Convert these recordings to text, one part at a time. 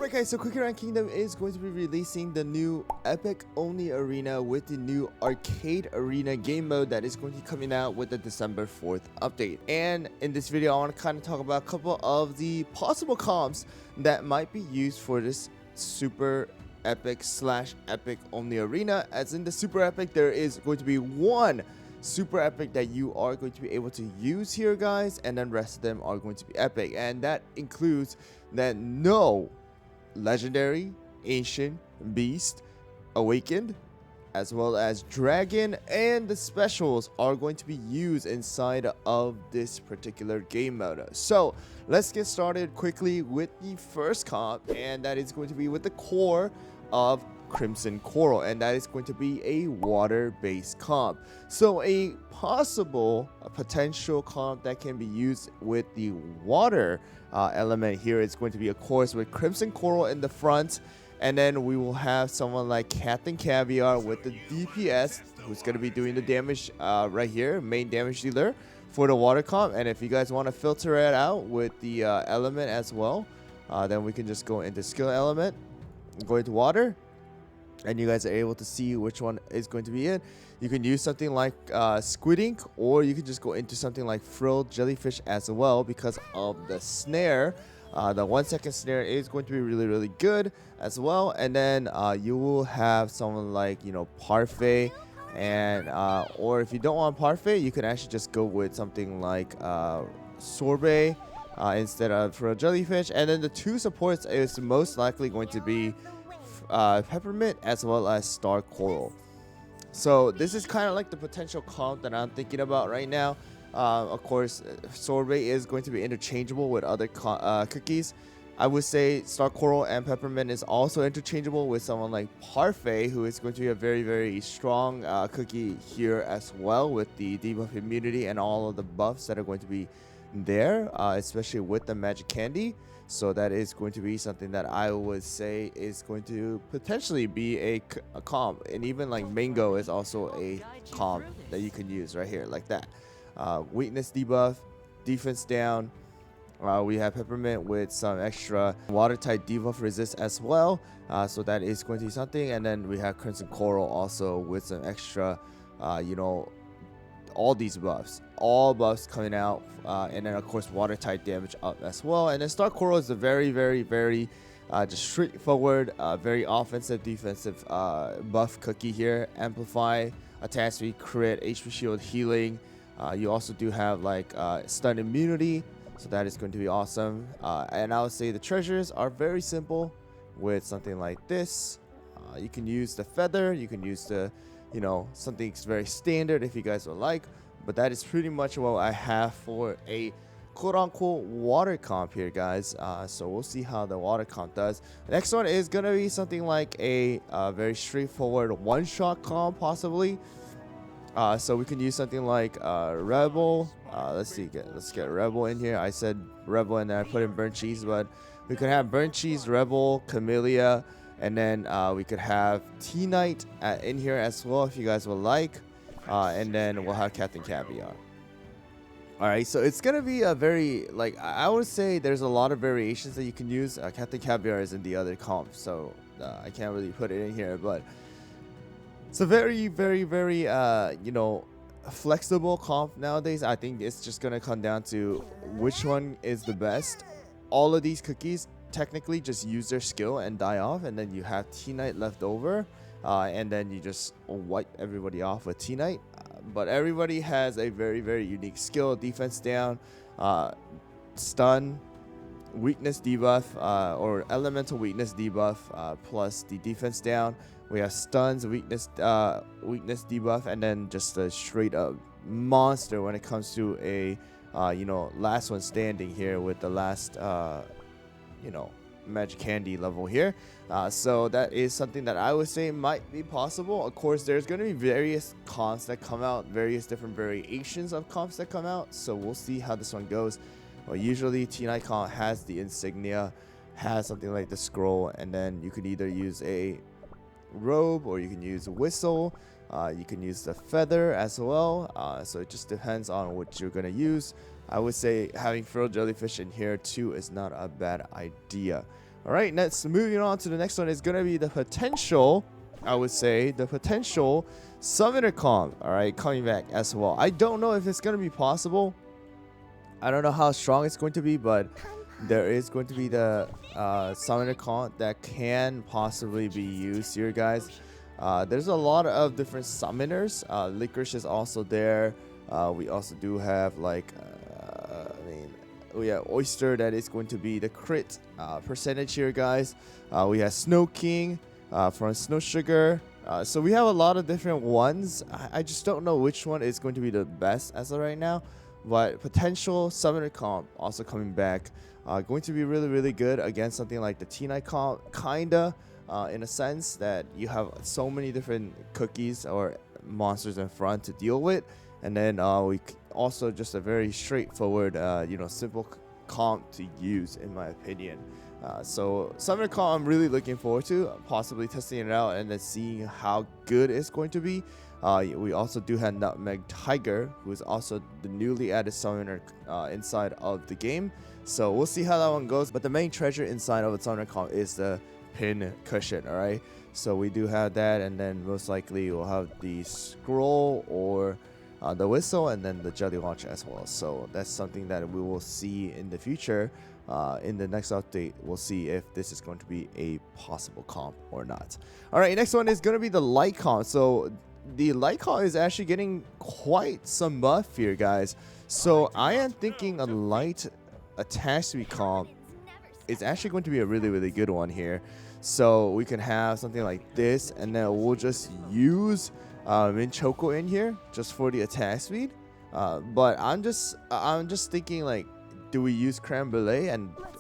Alright guys, so Quick Around Kingdom is going to be releasing the new Epic Only Arena with the new Arcade Arena game mode that is going to be coming out with the December 4th update. And in this video, I want to kind of talk about a couple of the possible comps that might be used for this Super Epic / Epic Only Arena. As in the Super Epic, there is going to be one Super Epic that you are going to be able to use here, guys, and then rest of them are going to be epic, and that includes that no Legendary, Ancient, Beast, Awakened, as well as Dragon, and the specials are going to be used inside of this particular game mode. So let's get started quickly with the first comp, and that is going to be with the core of Crimson Coral, and that is going to be a water-based comp. So a potential comp that can be used with the water element here is going to be, of course, with Crimson Coral in the front, and then we will have someone like Captain Caviar with the DPS, who's going to be doing the damage right here, main damage dealer for the water comp. And if you guys want to filter it out with the element as well, then we can just go into skill element, go into water, and you guys are able to see which one is going to be in. You can use something like Squid Ink, or you can just go into something like Frilled Jellyfish as well, because of the snare. The 1 second snare is going to be really good as well. And then you will have someone like, you know, Parfait, and or if you don't want Parfait, you can actually just go with something like Sorbet instead of Frilled Jellyfish. And then the two supports is most likely going to be Peppermint as well as Star Coral. So this is kind of like the potential comp that I'm thinking about right now. Of course, Sorbet is going to be interchangeable with other cookies. I would say Star Coral and Peppermint is also interchangeable with someone like Parfait, who is going to be a very strong cookie here as well, with the debuff immunity and all of the buffs that are going to be there, especially with the magic candy. So that is going to be something that I would say is going to potentially be a comp. And even like Mango is also a comp that you can use right here, like that. Weakness debuff, defense down. We have Peppermint with some extra watertight debuff resist as well. So that is going to be something. And then we have Crimson Coral also with some extra, you know, all these buffs, all buffs coming out, and then of course watertight damage up as well. And then Star Coral is a very just straightforward, very offensive defensive buff cookie here. Amplify, attack speed, crit, HP shield, healing. You also do have like stun immunity, so that is going to be awesome. And I would say the treasures are very simple with something like this. You can use the feather, you can use the, you know, something very standard if you guys would like, but that is pretty much what I have for a quote-unquote water comp here, guys. So we'll see how the water comp does. The next one is gonna be something like a very straightforward one-shot comp, possibly. So we can use something like Rebel. Let's get Rebel in here. I said Rebel and then I put in Burnt Cheese, but we could have Burnt Cheese, Rebel, Camellia, and then we could have T-Knight in here as well if you guys would like. And then we'll have Captain Caviar. Alright, so it's going to be a very, like, I would say there's a lot of variations that you can use. Captain Caviar is in the other comp, so I can't really put it in here. But it's a very, you know, flexible comp nowadays. I think it's just going to come down to which one is the best. All of these cookies technically just use their skill and die off, and then you have T-Knight left over, and then you just wipe everybody off with T-Knight. But everybody has a very unique skill. Defense down, stun, weakness debuff, or elemental weakness debuff, plus the defense down. We have stuns, weakness debuff, and then just a straight up monster when it comes to a you know, last one standing here with the last you know, magic candy level here. So that is something that I would say might be possible. Of course, there's going to be various comps that come out, various different variations of comps that come out, so we'll see how this one goes. Well, usually T-Knight comp has the insignia, has something like the scroll, and then you can either use a robe or you can use a whistle. You can use the feather as well. So it just depends on what you're going to use. I would say having Frilled Jellyfish in here too is not a bad idea. All right, next, moving on to the next one is going to be the potential, I would say, the potential Summoner comp, all right, coming back as well. I don't know if it's going to be possible. I don't know how strong it's going to be, but there is going to be the Summoner comp that can possibly be used here, guys. There's a lot of different summoners. Licorice is also there. We also do have like, we have Oyster that is going to be the crit percentage here, guys. We have Snow King from Snow Sugar. So we have a lot of different ones. I just don't know which one is going to be the best as of right now. But potential Summoner comp also coming back. Going to be really, really good against something like the T9 comp, kinda. In a sense that you have so many different cookies or monsters in front to deal with. And then we also just a very straightforward, simple comp to use, in my opinion. So Summoner comp I'm really looking forward to, possibly testing it out and then seeing how good it's going to be. We also do have Nutmeg Tiger, who is also the newly added summoner inside of the game. So we'll see how that one goes. But the main treasure inside of a Summoner comp is the pin cushion, all right? So we do have that, and then most likely we'll have the scroll or the whistle, and then the jelly launch as well. So that's something that we will see in the future. In the next update, we'll see if this is going to be a possible comp or not. All right, next one is going to be the light comp. So the light comp is actually getting quite some buff here, guys. So I am thinking a light attack speed comp is actually going to be a really, really good one here. So we can have something like this, and then we'll just use Mint Choco in here just for the attack speed. But I'm just thinking, like, do we use Creme Brulee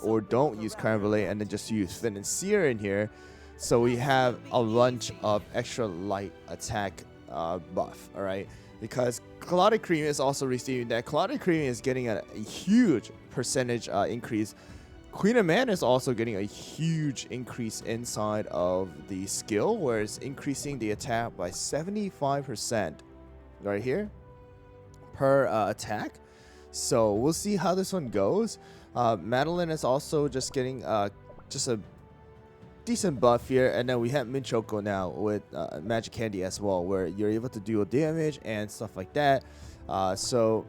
or don't use Creme Brulee and then just use Financier in here, so we have a bunch of extra light attack buff, all right? Because Clotted Cream is also receiving that. Clotted Cream is getting a huge percentage increase. Queen of Man is also getting a huge increase inside of the skill, where it's increasing the attack by 75% right here per attack. So we'll see how this one goes. Madeline is also just getting just a decent buff here, and then we have Mint Choco now with Magic Candy as well, where you're able to deal damage and stuff like that. So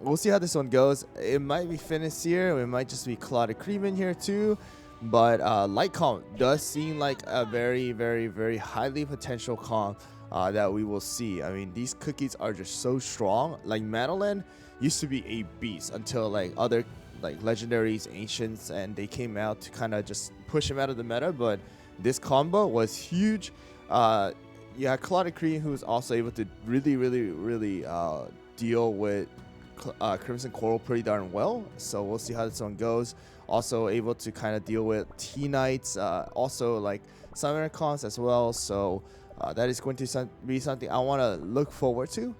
we'll see how this one goes. It might be Financier, it might just be Clotted Cream in here too. But light comp does seem like a very, very, very highly potential comp that we will see. I mean, these cookies are just so strong. Like Madeline used to be a beast until like other like legendaries, ancients, and they came out to kind of just push him out of the meta. But this combo was huge. Yeah, Clotted Cream, who's also able to really, really, really deal with Crimson Coral pretty darn well. So we'll see how this one goes. Also able to kind of deal with T-Knights, also like Summoner comps as well. So that is going to be something I want to look forward to.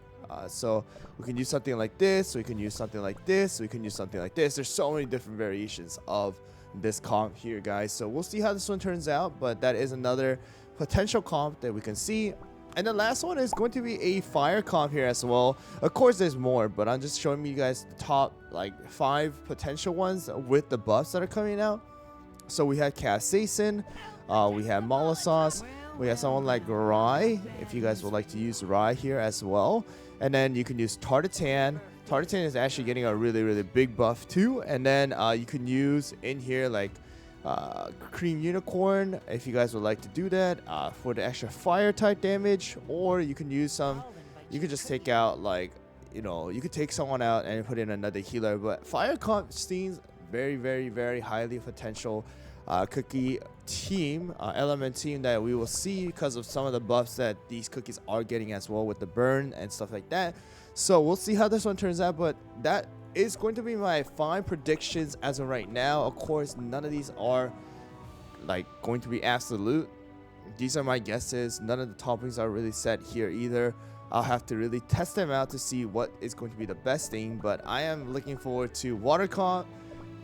So we can use something like this, we can use something like this, we can use something like this. There's so many different variations of this comp here, guys. So we'll see how this one turns out, but that is another potential comp that we can see. And the last one is going to be a fire comp here as well. Of course, there's more, but I'm just showing you guys the top like 5 potential ones with the buffs that are coming out. So we have Capsaicin, we have Molossus, we have someone like Rye, if you guys would like to use Rye here as well. And then you can use Tartatan. Tartatan is actually getting a really, really big buff too. And then you can use in here like Cream Unicorn, if you guys would like to do that, for the extra fire type damage. Or you can use you could just take out like, you could take someone out and put in another healer. But fire comp seems very, very, very highly potential cookie team, element team that we will see because of some of the buffs that these cookies are getting as well with the burn and stuff like that. So we'll see how this one turns out, but that is going to be my 5 predictions as of right now. Of course, none of these are like going to be absolute. These are my guesses. None of the toppings are really set here either. I'll have to really test them out to see what is going to be the best thing, but I am looking forward to water comp,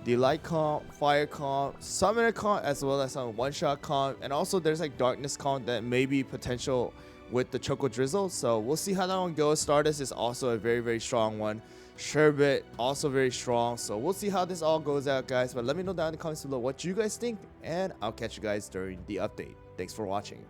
the light comp, fire comp, summoner comp, as well as some one-shot comp, and also there's like darkness comp that may be potential with the Choco Drizzle. So we'll see how that one goes. Stardust is also a very, very strong one. Sherbet also very strong. So we'll see how this all goes out, guys. But let me know down in the comments below what you guys think, and I'll catch you guys during the update. Thanks for watching.